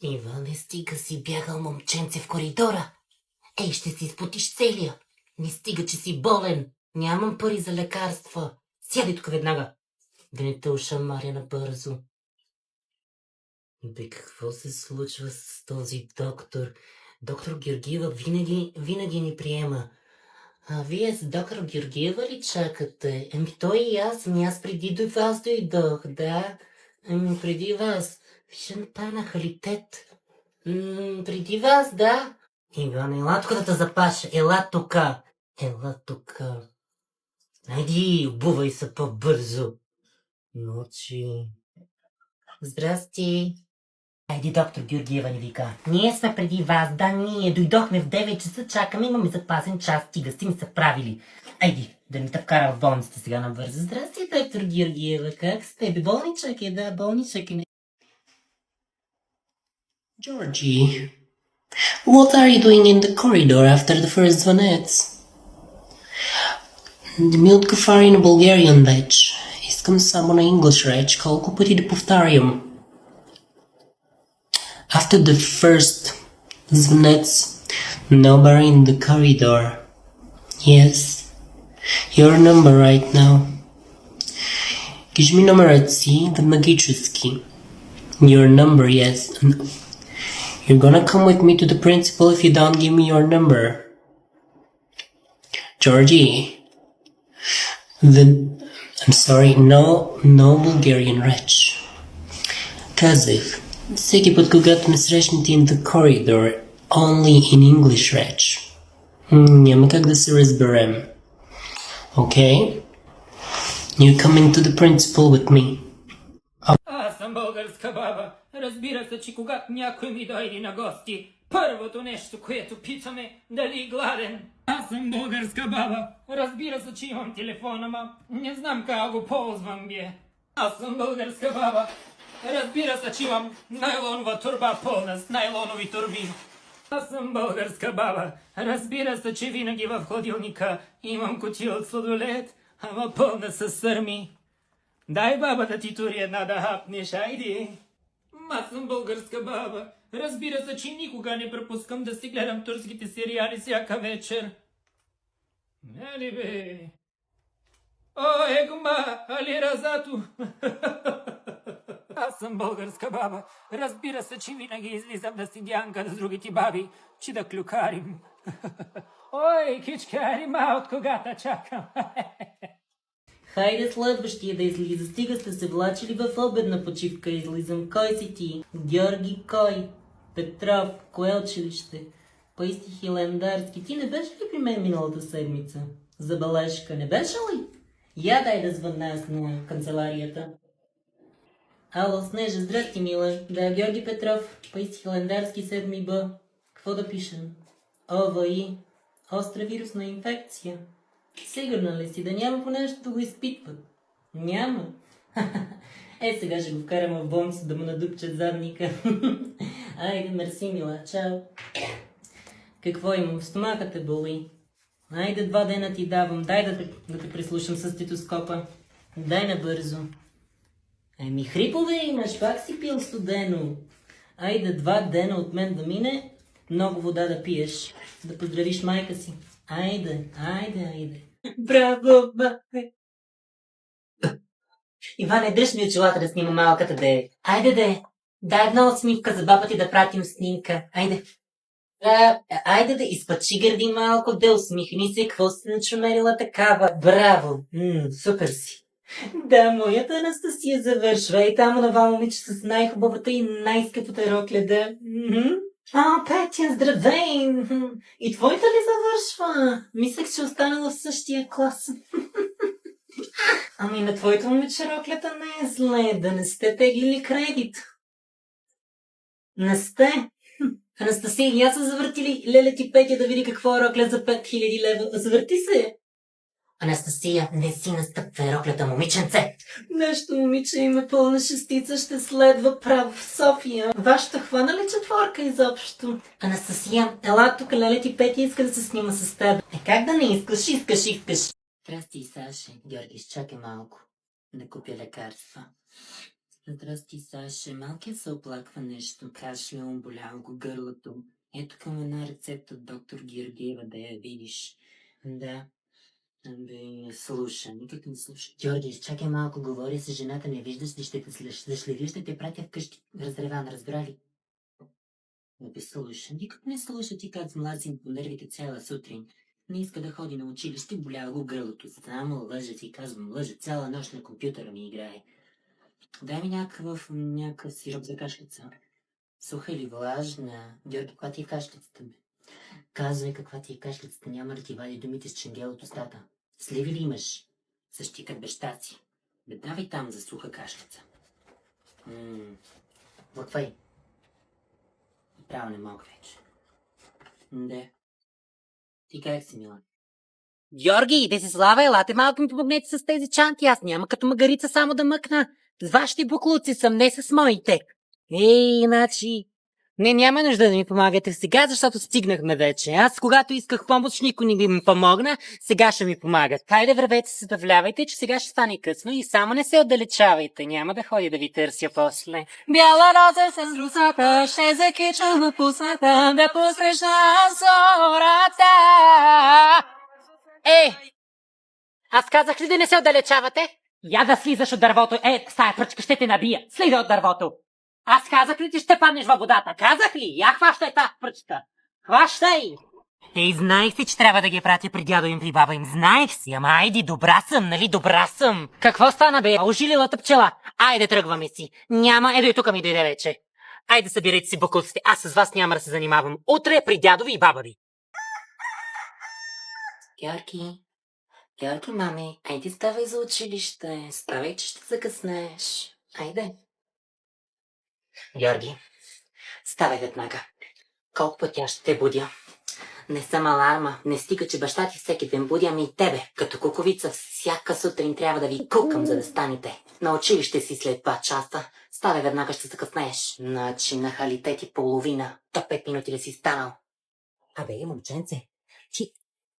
Иване, стига си бягал момченце в коридора. Ей, ще си изпотиш целия. Не стига, че си болен. Нямам пари за лекарства. Сядай тук веднага. Да не те ушамаря набързо. Бе, какво се случва с този доктор? Доктор Георгиева винаги ни приема. А вие с доктор Георгиева ли чакате? Той и аз преди до вас дойдох, да? Преди вас. Виждам тая халитет. Преди вас, да? Иван, ела тук да те запаша. Ела тука. Ела тука. Айди, обувай се по-бързо. Ночи. Здрасти. Айди, доктор Георгиева ни вика. Ние сме преди вас, да, ние дойдохме в 9 часа, чакаме, имаме запасен час, стига сте ми се правили. Айди, да не те вкара в болницата сега набързо. Здрасти, доктор Георгиева, как сте? Бе, болничък е, да, болничък е. Georgie, what are you doing in the corridor after the first звънец? Минутка фари на Bulgarian реч. Искам само на English реч. Колко пъти да повтарям? After the first звънец, nobody in the corridor. Yes, your number right now. Кажи ми номерът си веднагически. Your number, yes. You're gonna come with me to the principal if you don't give me your number. Georgie. I'm sorry, no Bulgarian reč. Казах, всеки път, когато ме срещнете in the corridor, only in English реч. Няма как да се разберем. Okay? You come into the principal with me. Аз съм българска баба. Разбира се, че когато някой ми дойде на гости, първото нещо, което питаме, дали е гладен. Аз съм българска баба. Разбира се, че имам телефон, ама не знам как го ползвам бе. Аз съм българска баба. Разбира се, че имам найлонова турба пълна с найлонови турби. Аз съм българска баба. Разбира се, че винаги в хладилника имам кутия от сладолед, ама пълна с сърми. Дай баба да ти тури една да хапнеш, айди. Аз съм българска баба. Разбира се, че никога не пропускам да си гледам турските сериали всяка вечер. Не ли бе? О, егма, али разато. Аз съм българска баба. Разбира се, че винаги излизам да си дянка с другите баби, че да клюкарим. Ой, кичкари, от кога да чакам. Хайде следващия да излиза. Стига сте се влачили в обедна почивка. Излизам. Кой си ти? Георги кой? Петров. Кое училище? Паисти Хилендарски. Ти не беше ли при мен миналата седмица? Забележка. Не беше ли? Я дай да звънна аз на канцеларията. Ало, Снежа. Здрасти, мила. Да, Георги Петров. Паисти Хилендарски, 7 Б. Какво да пишем? ОВИ. Остра вирусна инфекция. Сигурна ли си да няма по нещо да го изпитват? Няма. Сега ще го вкарам в болница да му надупчат задника. Айде, мерси, мила. Чао. Какво имам? В стомаха те боли. Айде, 2 дена ти давам. Дай да те прислушам с стетоскопа. Дай набързо. Хрипове имаш, пак си пил студено. Айде, 2 дена от мен да мине, много вода да пиеш. Да поздравиш майка си. Айде. Браво, бабе! Иване, дръж ми очилата да снима малката, де. Айде, де. Дай една усмивка за баба ти да пратим снимка. Айде. Айде да изпъчи гърди малко, да усмихни се, какво си начумерила такава. Браво! Супер си. Да, моята Анастасия завършва и там онова момиче с най-хубавата и най-скъпата рокля, да. Петя, здравей! И твоята ли завършва? Мислех, че останала в същия клас. Ами на твоето момиче роклята не е зле, да не сте тегли кредит. Не сте. Анастасия и аз са завъртили леля ти Петя да види какво е рокля за 5000 лева. Завърти се. Анастасия, не си настъпвай роклята, момиченце. Нашето момиче има пълна шестица, ще следва право в София. Вашата хвана ли четворка изобщо? Анастасия, ела тук, леля ти Петя иска да се снима с теб. Как да не искаш? Здрасти, Саше. Георги, изчакай малко. Да купя лекарства. Здрасти, Саша. Малкият се оплаква нещо. Кашлям, болял го гърлото. Ето към една рецепта от доктор Георгиева да я видиш. Да. Абе, слуша, никак не слуша. Георги, чакай малко, говоря с жената, не виждаш ли, ще те зашлеви, ще те пратя вкъщи. Разреван, разбра ли? Абе, слуша, никак не слуша, ти как млазим по нервите цяла сутрин. Не иска да ходи на училище, болява го гърлото. Само лъжа, ти казвам, лъжа, цяла нощ на компютъра ми играе. Дай ми някакъв сироп за кашлица. Суха или влажна? Георги, каква ти е кашлицата, бе? Казвай каква ти е кашлицата, няма да ти вади думите с ченгел от устата. Сливи ли имаш? Същи като баща си. Бе, давай там за суха кашлица. Лъквай. Право не мога вече. Да. Ти как си, Милан? Георги, Десислава, елате малко ми помогнете с тези чанти. Аз няма като магарица само да мъкна. С вашите буклуци съм, не с моите. Иначе... Не, няма нужда да ми помагате сега, защото стигнахме вече. Аз, когато исках помощ, никой не ми помогна, сега ще ми помагат. Хайде, вървете се, давлявайте, че сега ще стане късно и само не се отдалечавайте. Няма да ходя да ви търся после. Бяла роза с русата, ще закичам в пусната, да посрещна зората. Аз казах ли да не се отдалечавате? Я да слизаш от дървото. С тая пръчка ще те набия. Слиза от дървото. Аз казах ли ти ще паднеш във водата? Казах ли? Я хващай тази пръчка. Хващай! Знаех си, че трябва да ги пратя при дядо им, при баба им. Знаех си, ама айди, добра съм, нали? Добра съм. Какво стана, бе? Ожилилата пчела. Айде, тръгваме си. Няма, ето и тук ми дойде вече. Айде, събирайте си буклуците. Аз с вас няма да се занимавам. Утре при дядо ви и баба ви. Георги, мами, айде ставай за училище. Ставай, че ще закъснеш. Айде. Георги, ставай веднага. Колко пъти аз ще те будя? Не съм аларма. Не стига, че баща ти всеки ден будя, ами и тебе. Като куковица всяка сутрин трябва да ви кукам, за да станете. На училище си след 2 часа. Ставай веднага, ще закъснееш. Значи на халите ти половина. До 5 минути да си станал. Абе, момченце, ти...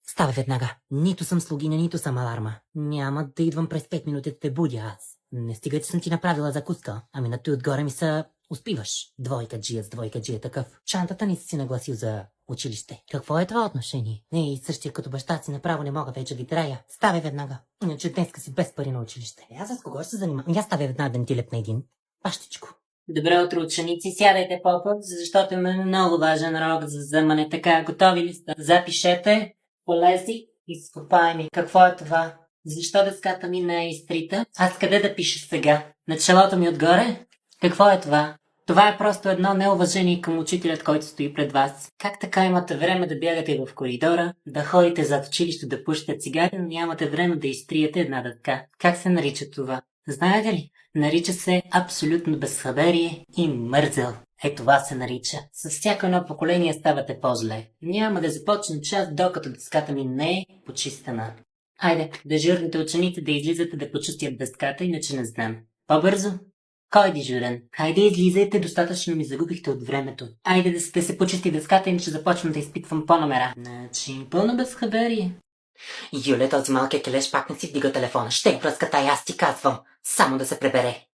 Ставай веднага. Нито съм слугиня, нито съм аларма. Няма да идвам през 5 минути да те будя аз. Не стига, че съм ти направила закуска. Ами на той отгоре ми са... Успиваш. Двойка джия такъв. Чантата ни си нагласил за училище. Какво е това отношение? Не, и същия като баща си направо не мога вече ги трая. Ставай веднага. Иначе днеска си без пари на училище. Аз с кого ще се занимавам? Я ставай веднага да не ти лепна един. Пащичко. Добро утро, ученици. Сядайте по-път, защото има много важен урок за вземане. Така, готови ли сте? Запишете. Полези. Изкопаеми. Какво е това? Защо дъската ми не е изтрита? Аз къде да пиша сега? На челото ми отгоре? Какво е това? Това е просто едно неуважение към учителят, който стои пред вас. Как така имате време да бягате в коридора, да ходите зад училище да пушите цигари, но нямате време да изтриете една дъска? Как се нарича това? Знаете ли? Нарича се абсолютно безхаберие и мързел. Това се нарича. С всяко едно поколение ставате по-зле. Няма да започна час, докато дъската ми не е почистена. Айде, дежурните ученици да излизате да почистят дъската, иначе не знам. По-бързо? Кой е дежурен? Хайде излизайте, достатъчно ми загубихте от времето. Айде да се почисти дъската, иначе започвам да изпитвам по номера. Значи, пълно безхаберие. Юле, този малкият келеш пак не си вдига телефона. Ще го пръската и аз ти казвам. Само да се пребере.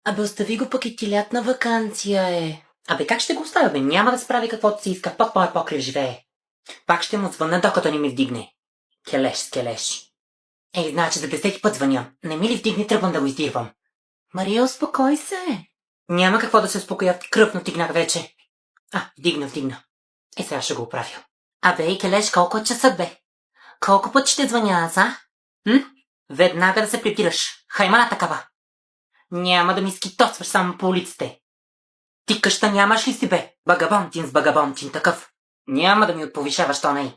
Абе, остави го, пък и ти лятна ваканция е. Абе, как ще го оставя, бе? Няма да справи каквото си иска, пък по покрив живее. Пак ще му звънна, докато не ми вдигне. Келеш с келеш. Значи за 10 път звъня. Не ми ли вдигне, тръгвам да го издирвам. Мария, успокой се. Няма какво да се успокоя, кръпно тигнах вече. Вдигна. Сега ще го оправя. Абе, Келеш, колко е часът, бе? Колко път ще звъня аз, а? Веднага да се прибираш. Хаймана такава. Няма да ми скитосваш само по улиците. Ти къща нямаш ли си, бе? Багабонтин с багабонтин такъв. Няма да ми отповишаваш тона.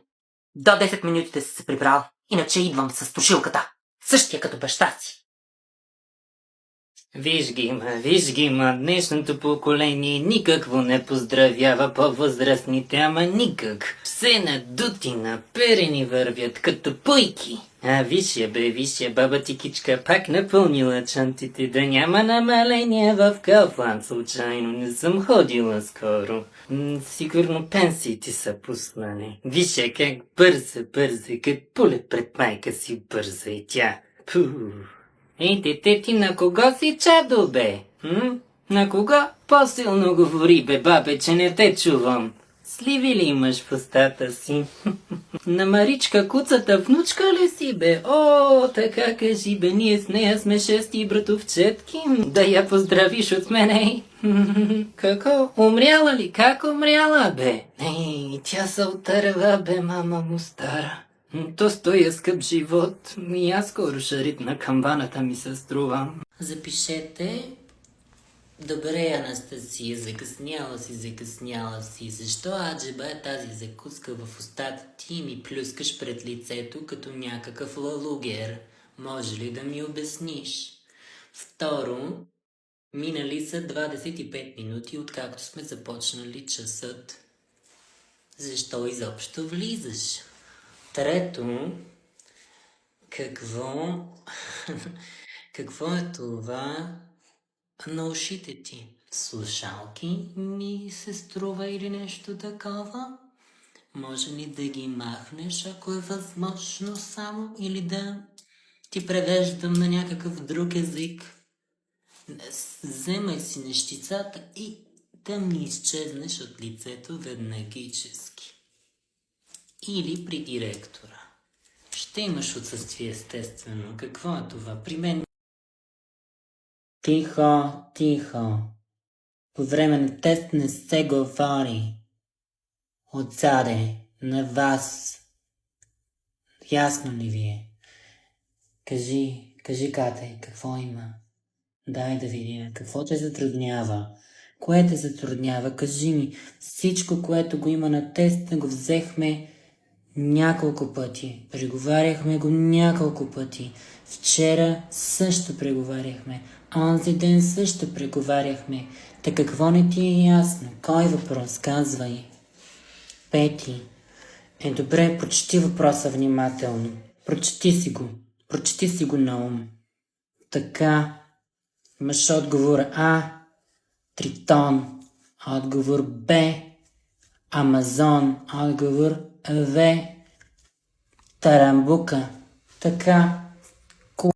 До 10 минути да си се прибрал, иначе идвам с тушилката. Същия като баща си. Виж ги, днешното поколение никакво не поздравява по-възрастните, ама никак. Все надути, наперени вървят като пуйки. Виж я, баба ти кичка пак напълнила чантите, да няма намаления в Kaufland. Случайно не съм ходила скоро. Сигурно пенсиите са пуснали. Виж я как бърза, като пулет пред майка си бърза и тя. Ти на кого си чадо, бе? На кога по-силно говори, бе, бабе, че не те чувам? Сливи ли имаш в устата си? На Маричка куцата внучка ли си, бе? О, така кажи, бе, ние с нея сме шести братовчетки. Да я поздравиш от мене. Како? Умряла ли? Как умряла, бе? Ей, тя се отърва, бе, мама му стара. То стоя скъп живот. И аз скоро шарит на камбаната ми се струва. Запишете. Добре, Анастасия, закъсняла си. Защо аджеба е тази закуска в устата ти и ми плюскаш пред лицето като някакъв лалугер? Може ли да ми обясниш? Второ, минали са 25 минути, откакто сме започнали часът. Защо изобщо влизаш? Трето, какво е това на ушите ти? Слушалки ми се струва или нещо такова? Може ли да ги махнеш, ако е възможно само, или да ти превеждам на някакъв друг език? Вземай си нещицата и да ми изчезнеш от лицето веднагически. Или при директора. Ще имаш отсъствие, естествено. Какво е това? При мен... Тихо. По време на тест не се говори. Отзаде, на вас. Ясно ли ви е? Кажи, Кате, какво има? Дай да видим. Какво те затруднява? Кое те затруднява? Кажи ми. Всичко, което го има на теста, го взехме няколко пъти. Преговаряхме го няколко пъти. Вчера също преговаряхме. Онзи ден също преговаряхме. Та какво не ти е ясно? Кой въпрос? Казвай. Пети. Добре, прочети въпроса внимателно. Прочети си го на ум. Така. Имаш отговор А. Тритон. Отговор Б. Амазон. Отговор В. Тарамбука. Така.